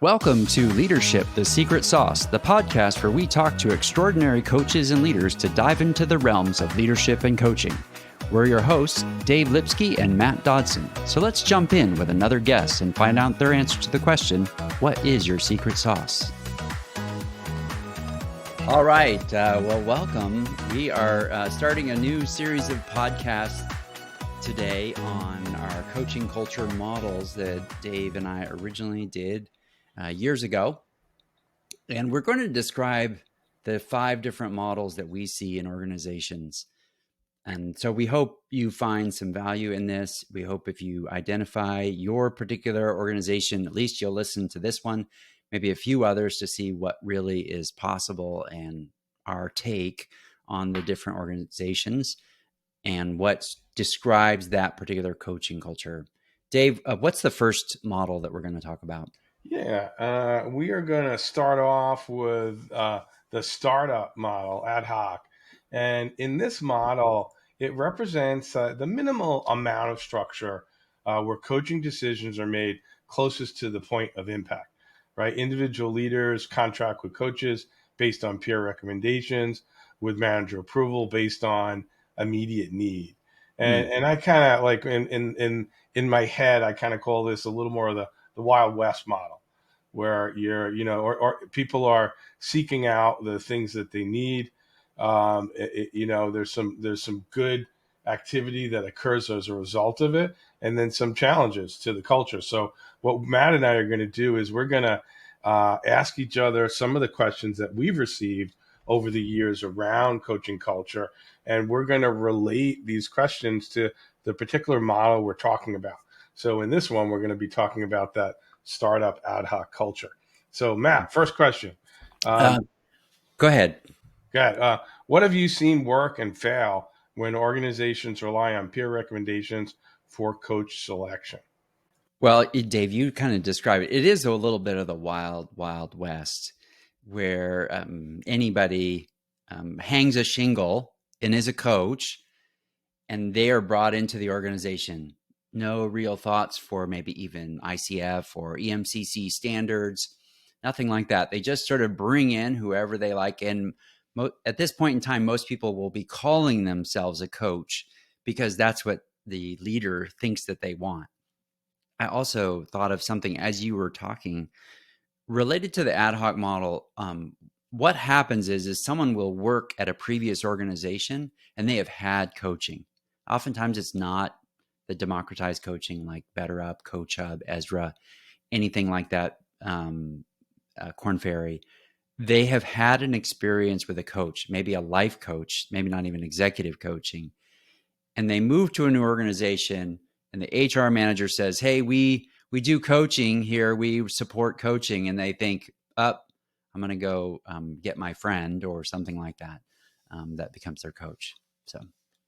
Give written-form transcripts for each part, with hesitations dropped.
Welcome to Leadership, the Secret Sauce, the podcast where we talk to extraordinary coaches and leaders to dive into the realms of leadership and coaching. We're your hosts, Dave Lipsky and Matt Dodson. So let's jump in with another guest and find out their answer to the question, what is your secret sauce? All right. Welcome. We are starting a new series of podcasts today on our coaching culture models that Dave and I originally did years ago. And we're going to describe the 5 different models that we see in organizations. And so we hope you find some value in this. We hope if you identify your particular organization, at least you'll listen to this one, maybe a few others to see what really is possible and our take on the different organizations and what describes that particular coaching culture. Dave, what's the first model that we're going to talk about? Yeah, we are going to start off with the startup model, Ad-hoc. And in this model, it represents the minimal amount of structure where coaching decisions are made closest to the point of impact, right? Individual leaders contract with coaches based on peer recommendations, with manager approval based on immediate need. And I kind of like in my head, I kind of call this a little more of the Wild West model, where or people are seeking out the things that they need. There's some good activity that occurs as a result of it, and then some challenges to the culture. So what Matt and I are going to do is we're going to ask each other some of the questions that we've received over the years around coaching culture, and we're going to relate these questions to the particular model we're talking about. So in this one, we're going to be talking about that startup ad hoc culture. So Matt, first question. Go ahead. What have you seen work and fail when organizations rely on peer recommendations for coach selection? Well, Dave, you kind of describe it. It is a little bit of the wild, wild west where anybody hangs a shingle and is a coach, and they are brought into the organization. No real thoughts for maybe even ICF or EMCC standards, nothing like that. They just sort of bring in whoever they like. And at this point in time, most people will be calling themselves a coach because that's what the leader thinks that they want. I also thought of something as you were talking related to the ad hoc model. What happens is someone will work at a previous organization and they have had coaching. Oftentimes it's not the democratized coaching like Better Up, Coach Hub, Ezra, anything like that, Korn Ferry. They have had an experience with a coach, maybe a life coach, maybe not even executive coaching. And they move to a new organization and the HR manager says, hey, we do coaching here. We support coaching. And they think, I'm going to go get my friend or something like that. That becomes their coach. So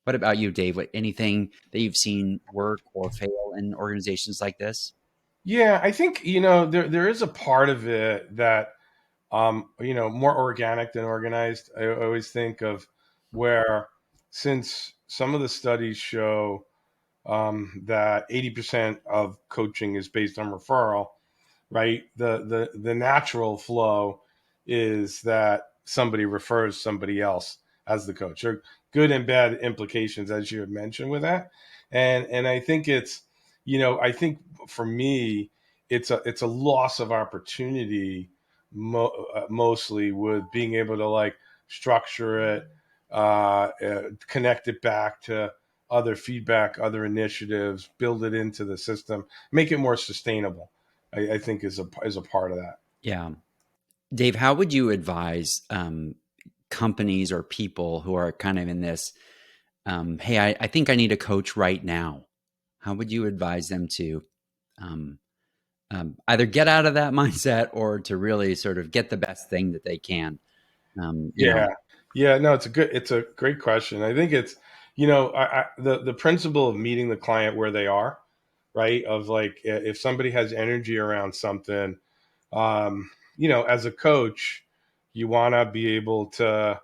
what about you, Dave? Anything that you've seen work or fail in organizations like this? Yeah, I think, there is a part of it that, more organic than organized. I always think of where, since some of the studies show that 80% of coaching is based on referral, right? The natural flow is that somebody refers somebody else as the coach. There are good and bad implications, as you had mentioned, with that. And I think I think for me, it's a loss of opportunity, mostly, with being able to like structure it, connect it back to other feedback, other initiatives, build it into the system, make it more sustainable. I think is a part of that. Yeah. Dave, how would you advise companies or people who are kind of in this, hey, I think I need a coach right now? How would you advise them to either get out of that mindset or to really sort of get the best thing that they can? Yeah. No, it's a great question. I think it's, the principle of meeting the client where they are, right? Of like, if somebody has energy around something, as a coach, you want to be able to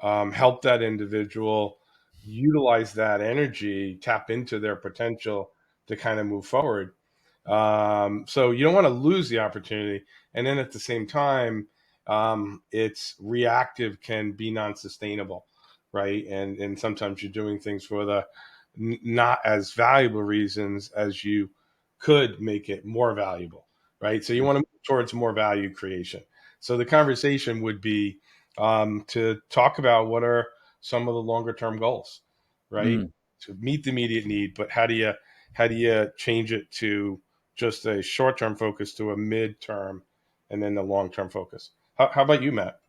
help that individual utilize that energy, tap into their potential to kind of move forward. So you don't want to lose the opportunity. And then at the same time, it's reactive can be non-sustainable, right? And sometimes you're doing things for the not as valuable reasons as you could make it more valuable, right? So you want to move towards more value creation. So the conversation would be to talk about what are some of the longer term goals, right? Mm. To meet the immediate need, but how do you change it to just a short term focus to a mid term and then the long term focus? How about you, Matt?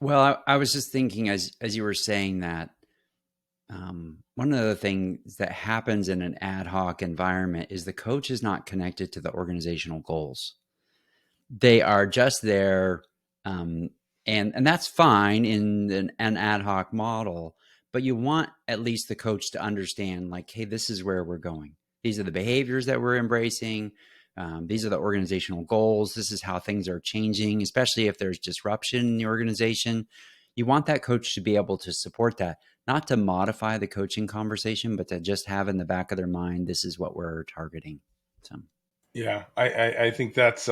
Well, I was just thinking as you were saying that, one of the things that happens in an ad hoc environment is the coach is not connected to the organizational goals. They are just there, um, and that's fine in an ad hoc model. But you want at least the coach to understand, like, hey, this is where we're going. These are the behaviors that we're embracing. These are the organizational goals. This is how things are changing, especially if there's disruption in the organization. You want that coach to be able to support that, not to modify the coaching conversation, but to just have in the back of their mind, this is what we're targeting. So, Yeah, I think that's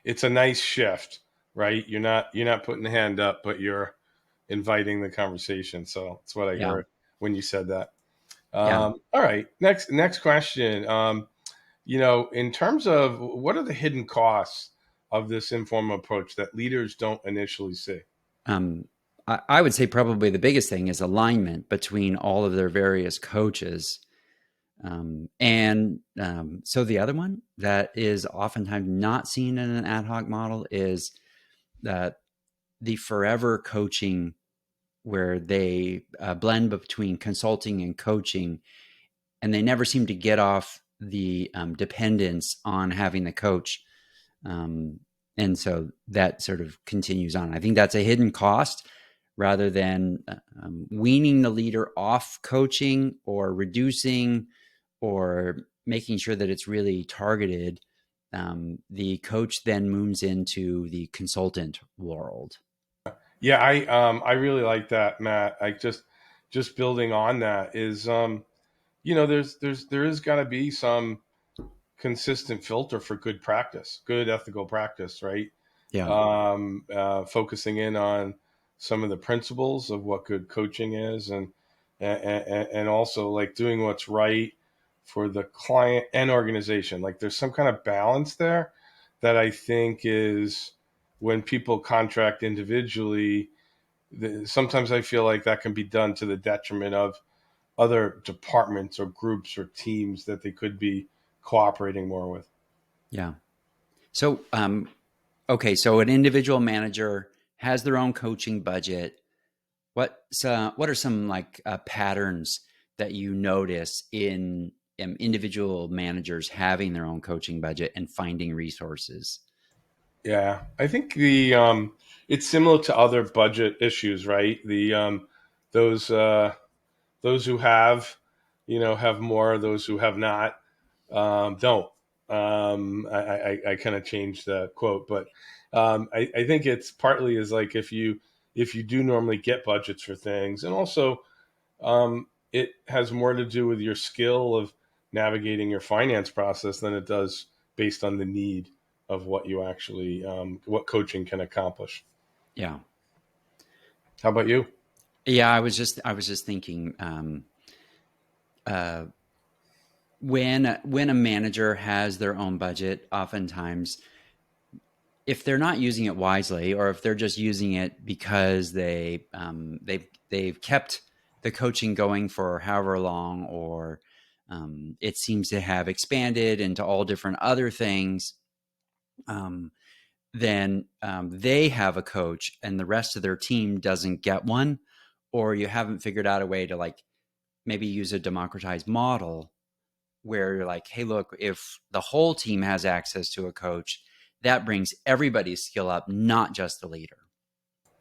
it's a nice shift, right? You're not putting the hand up, but you're inviting the conversation. So that's what I yeah, heard when you said that. yeah. All right, next question. In terms of what are the hidden costs of this informal approach that leaders don't initially see? um, I would say probably the biggest thing is alignment between all of their various coaches. So the other one that is oftentimes not seen in an ad hoc model is that the forever coaching, where they blend between consulting and coaching, and they never seem to get off the dependence on having the coach. Um, and so that sort of continues on. I think that's a hidden cost rather than weaning the leader off coaching or reducing or making sure that it's really targeted. The coach then moves into the consultant world. Yeah, I really like that, Matt. I just building on that is there is got to be some consistent filter for good practice, good ethical practice, right? Yeah. Focusing in on some of the principles of what good coaching is, and also like doing what's right for the client and organization. Like there's some kind of balance there that I think is when people contract individually. Sometimes I feel like that can be done to the detriment of other departments or groups or teams that they could be cooperating more with. Yeah. So, okay. So an individual manager has their own coaching budget. What are some like patterns that you notice in individual managers having their own coaching budget and finding resources? Yeah, I think the it's similar to other budget issues, right? The those those who have, have more. Those who have not, don't. I kind of changed the quote, but I think it's partly is like if you do normally get budgets for things, and also it has more to do with your skill of navigating your finance process than it does based on the need of what you actually what coaching can accomplish. Yeah. How about you? Yeah. I was just thinking, uh, when a manager has their own budget, oftentimes if they're not using it wisely, or if they're just using it because they've kept the coaching going for however long, or it seems to have expanded into all different other things, um, then they have a coach and the rest of their team doesn't get one, or you haven't figured out a way to like maybe use a democratized model where you're like, hey, look, if the whole team has access to a coach, that brings everybody's skill up, not just the leader.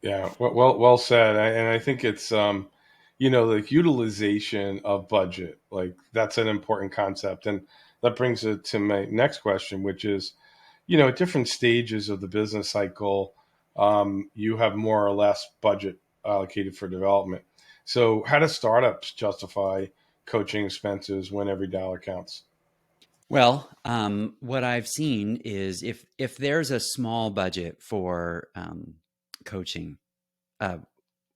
Yeah, well said. And I think it's like utilization of budget, like that's an important concept, and that brings it to my next question, which is, at different stages of the business cycle, you have more or less budget allocated for development. So, how do startups justify coaching expenses when every dollar counts? Well, what I've seen is if there's a small budget for coaching, uh,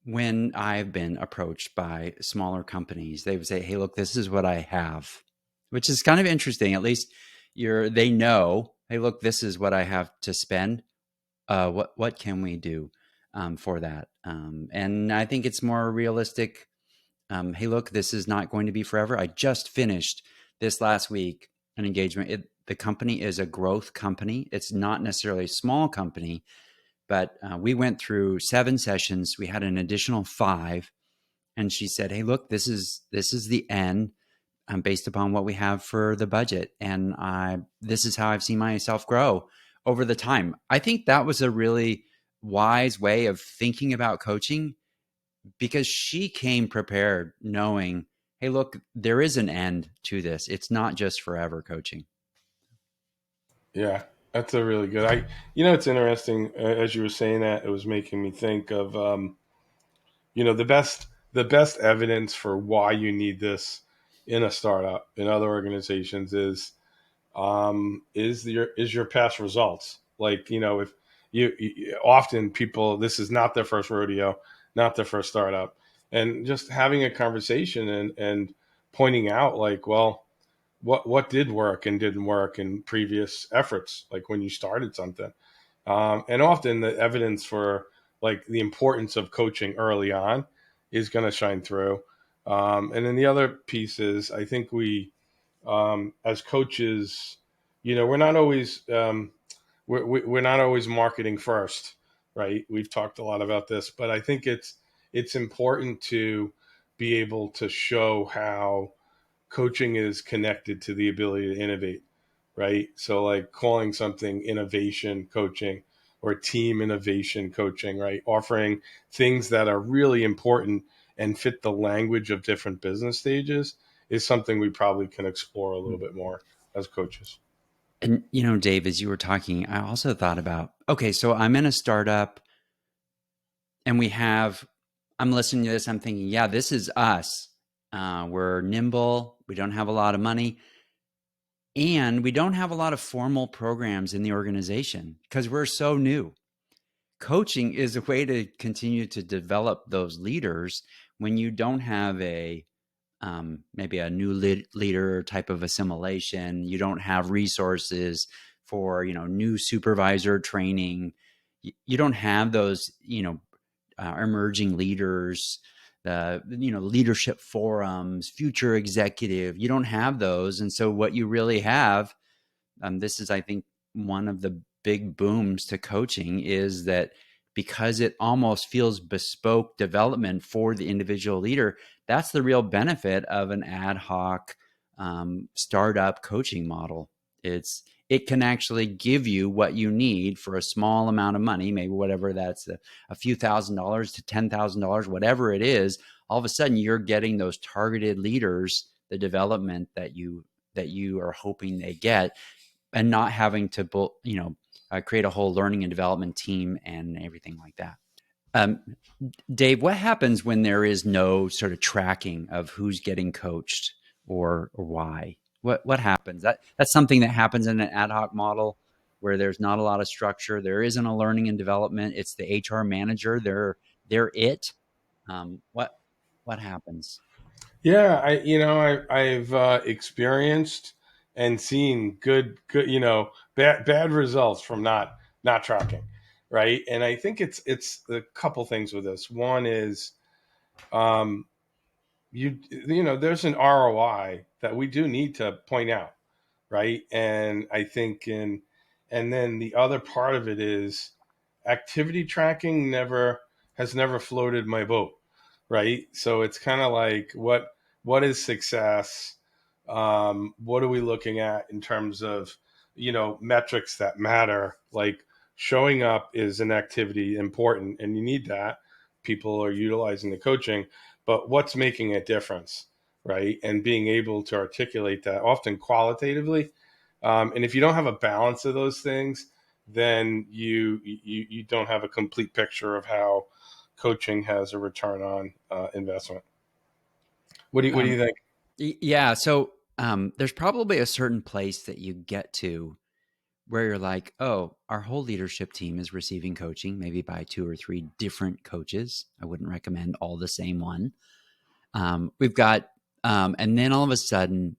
when I've been approached by smaller companies, they would say, "Hey, look, this is what I have," which is kind of interesting. At least they know, "Hey, look, this is what I have to spend. What can we do for that?" And I think it's more realistic. Hey, look, this is not going to be forever. I just finished this last week an engagement. The company is a growth company. It's not necessarily a small company, but we went through 7 sessions. We had an additional 5, and she said, "Hey, look, this is the end, based upon what we have for the budget, and this is how I've seen myself grow over the time." I think that was a really wise way of thinking about coaching because she came prepared, knowing, "Hey, look, there is an end to this. It's not just forever coaching." Yeah, that's a really good. It's interesting. As you were saying that, it was making me think of, the best evidence for why you need this in a startup in other organizations is your past results. Like, if often people, this is not their first rodeo, not their first startup, and just having a conversation and pointing out, like, well, what did work and didn't work in previous efforts, like when you started something. And often the evidence for, like, the importance of coaching early on is going to shine through. And then the other piece is, I think as coaches, we're not always we're not always marketing first, right? We've talked a lot about this, but I think it's important to be able to show how coaching is connected to the ability to innovate, right? So, like, calling something innovation coaching or team innovation coaching, right? Offering things that are really important and fit the language of different business stages is something we probably can explore a little bit more as coaches. And Dave, as you were talking, I also thought about, okay, so I'm in a startup and I'm listening to this, I'm thinking, yeah, this is us. We're nimble, we don't have a lot of money, and we don't have a lot of formal programs in the organization because we're so new. Coaching is a way to continue to develop those leaders when you don't have maybe a new leader type of assimilation. You don't have resources for new supervisor training. You don't have those emerging leaders, the leadership forums, future executive. You don't have those, and so what you really have, this is, I think, one of the big booms to coaching is that because it almost feels bespoke development for the individual leader, that's the real benefit of an ad hoc startup coaching model. It can actually give you what you need for a small amount of money, maybe whatever that's a few $1,000s to $10,000, whatever it is. All of a sudden, you're getting those targeted leaders, the development that you are hoping they get, and not having to create a whole learning and development team and everything like that. Um, Dave, what happens when there is no sort of tracking of who's getting coached or why? What happens? That's something that happens in an ad hoc model where there's not a lot of structure. There isn't a learning and development. It's the HR manager. They're it. What happens? Yeah, I've experienced and seen good, bad results from not tracking, right? And I think it's a couple things with this. One is, um, there's an ROI that we do need to point out, right? And I think and then the other part of it is, activity tracking never floated my boat, right? So it's kind of like, what is success? What are we looking at in terms of metrics that matter? Like, showing up is an activity important, and you need that. People are utilizing the coaching, but what's making a difference, right? And being able to articulate that often qualitatively. And if you don't have a balance of those things, then you don't have a complete picture of how coaching has a return on investment. What do you Um, think? yeah. So There's probably a certain place that you get to where you're like, oh, our whole leadership team is receiving coaching, maybe by two or three different coaches. I wouldn't recommend all the same one. We've got, and then all of a sudden,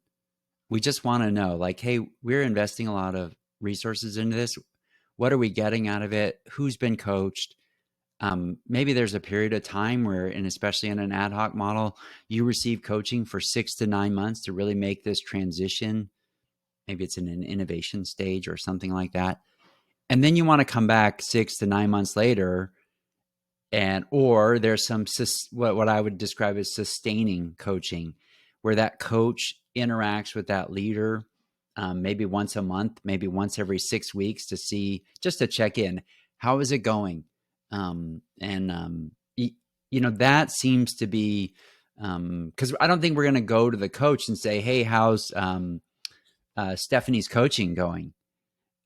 we just want to know, like, hey, we're investing a lot of resources into this. What are we getting out of it? Who's been coached? Maybe there's a period of time where, and especially in an ad hoc model, you receive coaching for 6 to 9 months to really make this transition. Maybe it's in an innovation stage or something like that. And then you want to come back 6 to 9 months later, and or there's some what I would describe as sustaining coaching, where that coach interacts with that leader, maybe once a month, maybe once every 6 weeks, to see, just to check in, how is it going, and that seems to be, because I don't think we're going to go to the coach and say, hey, how's Stephanie's coaching going,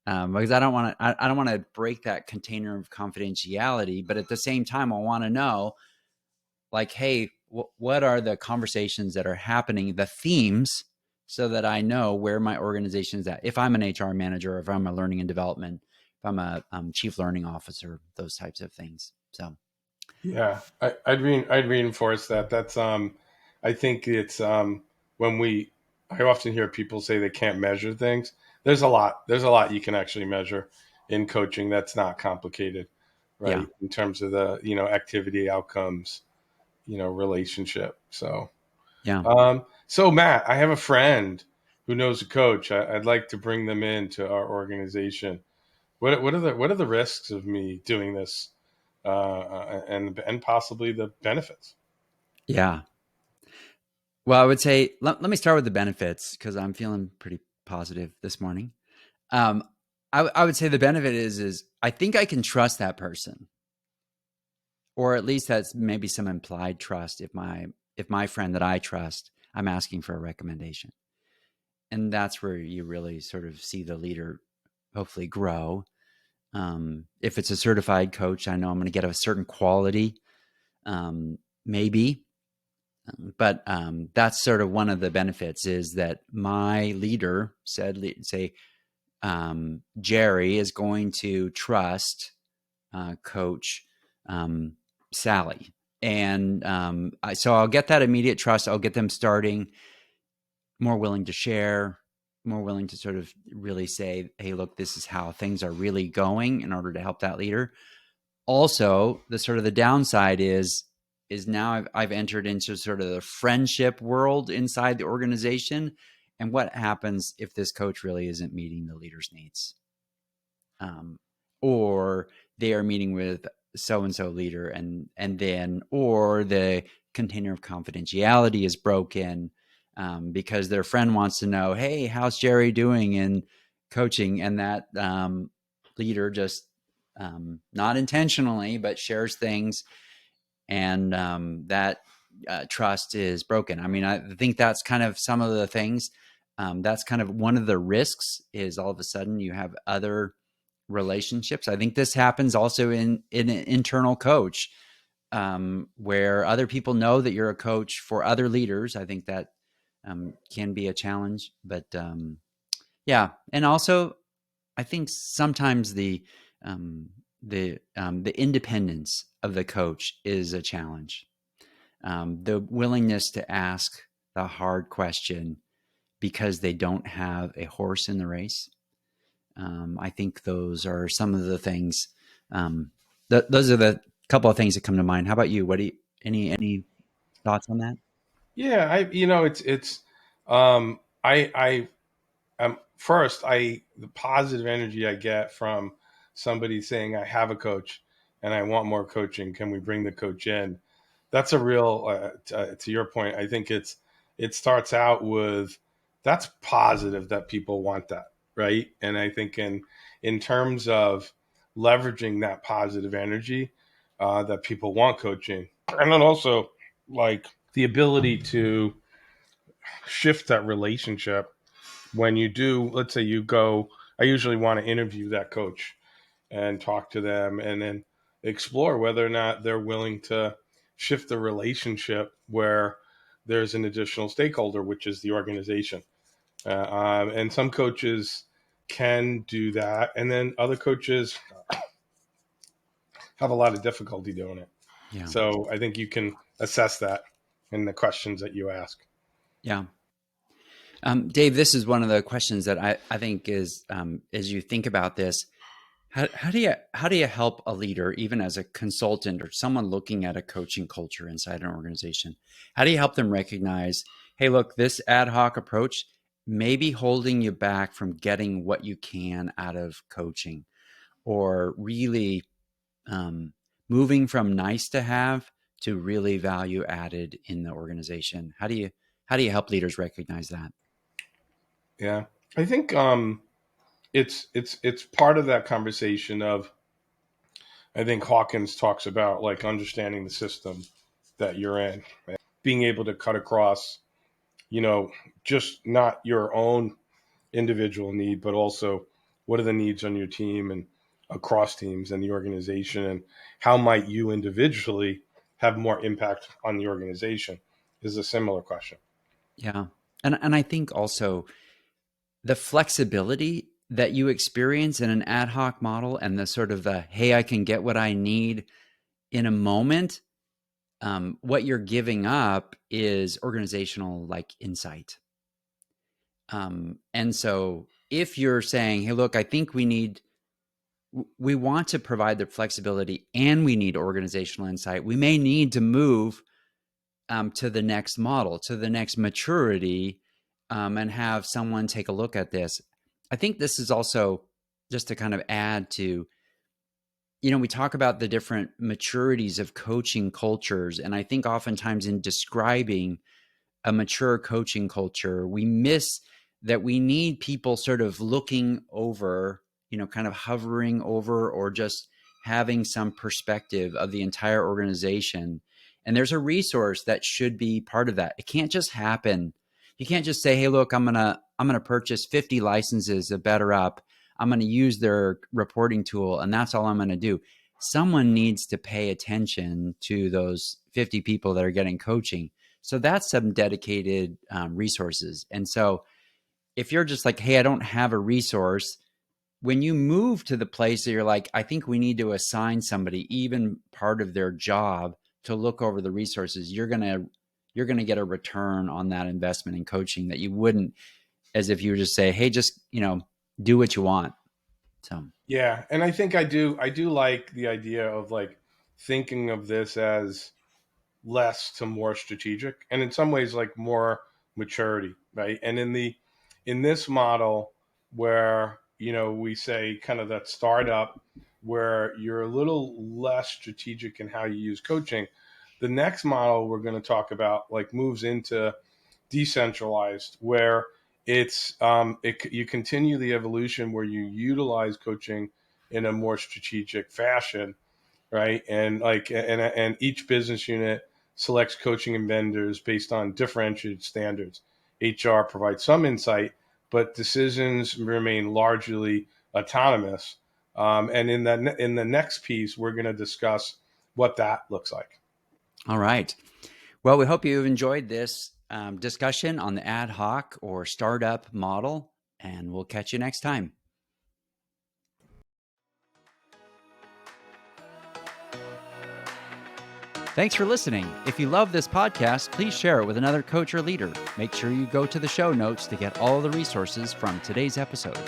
because I don't want to break that container of confidentiality, but at the same time, I want to know, like, hey, what are the conversations that are happening, the themes, so that I know where my organization is at. If I'm an HR manager, if I'm a learning and development, if I'm a chief learning officer, those types of things. So Yeah, I'd reinforce that. That's I think it's when we I often hear people say they can't measure things. There's a lot you can actually measure in coaching that's not complicated, yeah, right? In terms of the, activity outcomes, relationship. yeah. So Matt, I have a friend who knows a coach. I'd like to bring them into our organization. What are the risks of me doing this, and possibly the benefits? Yeah. Well, I would say, let me start with the benefits, because I'm feeling pretty positive this morning. Um, I would say the benefit is I think I can trust that person, or at least that's maybe some implied trust. If my friend that I trust, I'm asking for a recommendation, and that's where you really sort of see the leader hopefully grow. If it's a certified coach, I know I'm going to get a certain quality, maybe, but that's sort of one of the benefits, is that my leader said, say, Jerry is going to trust coach Sally. And so I'll get that immediate trust. I'll get them starting, more willing to share, more willing to sort of really say, hey, look, this is how things are really going, in order to help that leader. Also, the sort of the downside is now I've entered into sort of the friendship world inside the organization. And what happens if this coach really isn't meeting the leader's needs? Or they are meeting with so and so leader, and then, or the container of confidentiality is broken, because their friend wants to know, hey, how's Jerry doing in coaching, and that leader just, not intentionally, but shares things, and that trust is broken. I mean, I think that's kind of some of the things. That's kind of one of the risks, is all of a sudden you have other relationships. I think this happens also in an internal coach, where other people know that you're a coach for other leaders. I think that can be a challenge, but yeah, and also I think sometimes the independence of the coach is a challenge. The willingness to ask the hard question because they don't have a horse in the race. I think those are some of the things. Those are the couple of things that come to mind. How about you? What do you, any thoughts on that? Yeah, it's I first, I the positive energy I get from somebody saying I have a coach and I want more coaching. Can we bring the coach in? That's a real to your point. I think it starts out with that's positive that people want that, right? And I think in terms of leveraging that positive energy, that people want coaching, and then also like the ability to shift that relationship when you do, let's say you go, I usually want to interview that coach and talk to them and then explore whether or not they're willing to shift the relationship where there's an additional stakeholder, which is the organization. And some coaches can do that, and then other coaches have a lot of difficulty doing it. Yeah. So I think you can assess that in the questions that you ask. Yeah. Dave, this is one of the questions that I think is, as you think about this, how do you help a leader, even as a consultant or someone looking at a coaching culture inside an organization? How do you help them recognize, hey, look, this ad hoc approach may be holding you back from getting what you can out of coaching, or really um, moving from nice to have to really value added in the organization? How do you help leaders recognize that? Yeah, I think it's part of that conversation of, I think Hawkins talks about like understanding the system that you're in, right? Being able to cut across, you know, just not your own individual need, but also what are the needs on your team and across teams and the organization, and how might you individually have more impact on the organization is a similar question. Yeah. And I think also the flexibility that you experience in an ad hoc model and the sort of the, hey, I can get what I need in a moment. What you're giving up is organizational like insight. And so if you're saying, hey, look, I think we want to provide the flexibility and we need organizational insight, we may need to move to the next model, to the next maturity, and have someone take a look at this. I think this is also just to kind of add to, we talk about the different maturities of coaching cultures. And I think oftentimes in describing a mature coaching culture, we miss that we need people sort of looking over, kind of hovering over or just having some perspective of the entire organization. And there's a resource that should be part of that. It can't just happen. You can't just say, "Hey, look, I'm going to purchase 50 licenses of Better Up. I'm going to use their reporting tool and that's all I'm going to do." Someone needs to pay attention to those 50 people that are getting coaching. So that's some dedicated resources. And so if you're just like, hey, I don't have a resource, when you move to the place that you're like, I think we need to assign somebody even part of their job to look over the resources, you're gonna get a return on that investment in coaching that you wouldn't as if you were just say, hey, just do what you want. So Yeah, and I think I do like the idea of like thinking of this as less to more strategic, and in some ways like more maturity, right? And in this model where we say kind of that startup where you're a little less strategic in how you use coaching, the next model we're going to talk about like moves into decentralized, where you continue the evolution where you utilize coaching in a more strategic fashion, right? And and each business unit selects coaching and vendors based on differentiated standards. HR provides some insight, but decisions remain largely autonomous. And in the next piece, we're going to discuss what that looks like. all right. Well, we hope you've enjoyed this discussion on the ad hoc or startup model, and we'll catch you next time. Thanks for listening. If you love this podcast, please share it with another coach or leader. Make sure you go to the show notes to get all the resources from today's episode.